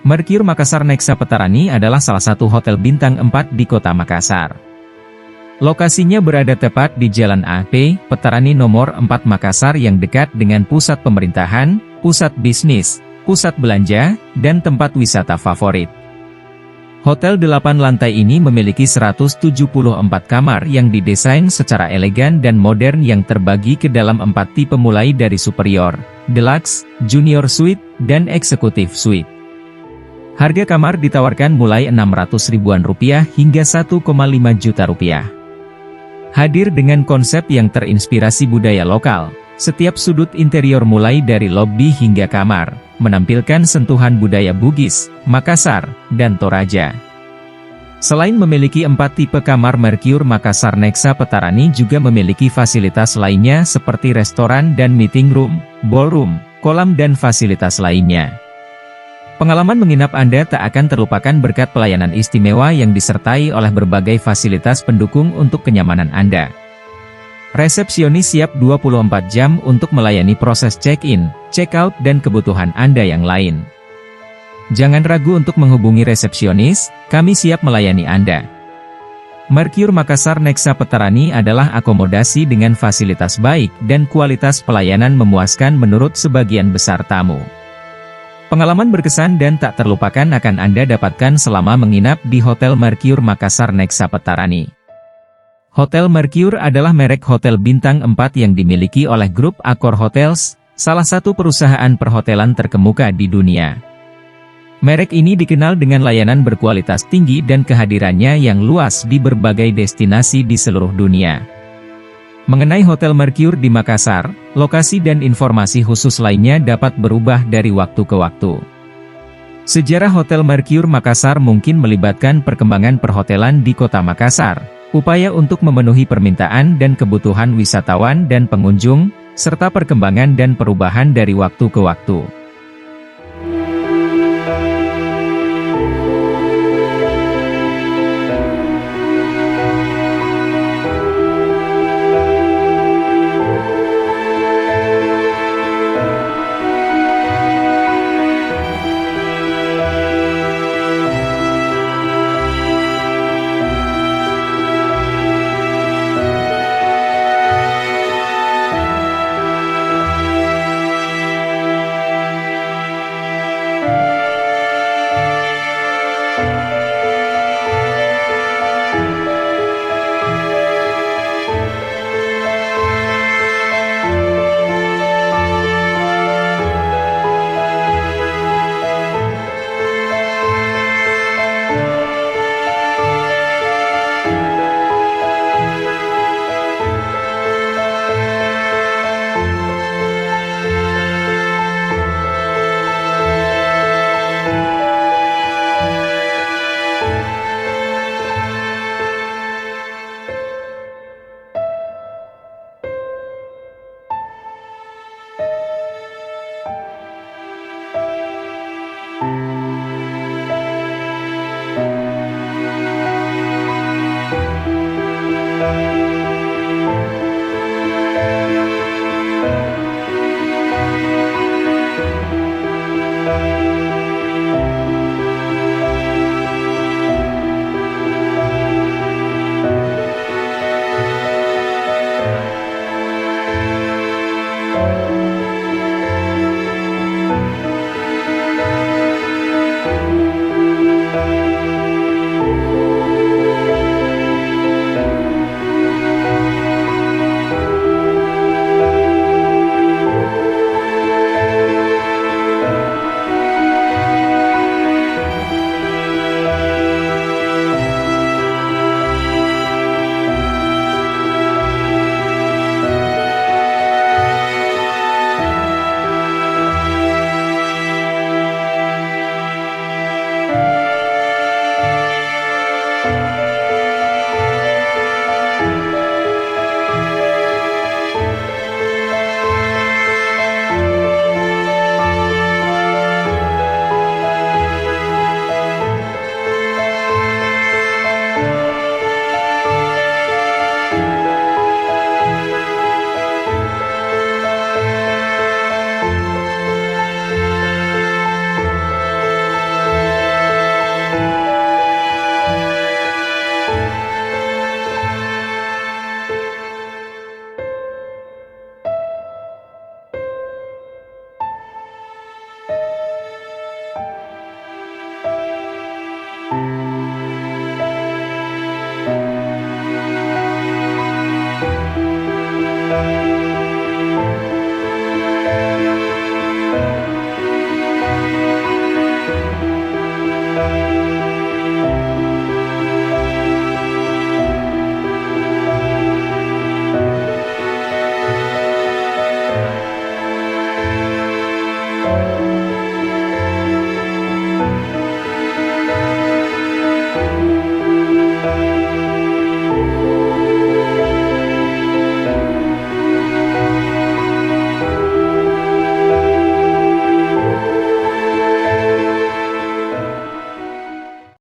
Mercure Makassar Nexa Petarani adalah salah satu hotel bintang 4 di kota Makassar. Lokasinya berada tepat di Jalan AP, Petarani nomor 4 Makassar yang dekat dengan pusat pemerintahan, pusat bisnis, pusat belanja, dan tempat wisata favorit. Hotel 8 lantai ini memiliki 174 kamar yang didesain secara elegan dan modern yang terbagi ke dalam 4 tipe mulai dari superior, deluxe, junior suite, dan executive suite. Harga kamar ditawarkan mulai Rp600.000 hingga Rp1,5 juta. Hadir dengan konsep yang terinspirasi budaya lokal, setiap sudut interior mulai dari lobi hingga kamar, menampilkan sentuhan budaya Bugis, Makassar, dan Toraja. Selain memiliki 4 tipe kamar, Mercure Makassar Nexa Petarani juga memiliki fasilitas lainnya seperti restoran dan meeting room, ballroom, kolam dan fasilitas lainnya. Pengalaman menginap Anda tak akan terlupakan berkat pelayanan istimewa yang disertai oleh berbagai fasilitas pendukung untuk kenyamanan Anda. Resepsionis siap 24 jam untuk melayani proses check-in, check-out, dan kebutuhan Anda yang lain. Jangan ragu untuk menghubungi resepsionis, kami siap melayani Anda. Mercure Makassar Nexa Petarani adalah akomodasi dengan fasilitas baik dan kualitas pelayanan memuaskan menurut sebagian besar tamu. Pengalaman berkesan dan tak terlupakan akan Anda dapatkan selama menginap di Hotel Mercure Makassar Nexa Petarani. Hotel Mercure adalah merek hotel bintang 4 yang dimiliki oleh grup Accor Hotels, salah satu perusahaan perhotelan terkemuka di dunia. Merek ini dikenal dengan layanan berkualitas tinggi dan kehadirannya yang luas di berbagai destinasi di seluruh dunia. Mengenai Hotel Mercure di Makassar, lokasi dan informasi khusus lainnya dapat berubah dari waktu ke waktu. Sejarah Hotel Mercure Makassar mungkin melibatkan perkembangan perhotelan di kota Makassar, upaya untuk memenuhi permintaan dan kebutuhan wisatawan dan pengunjung, serta perkembangan dan perubahan dari waktu ke waktu.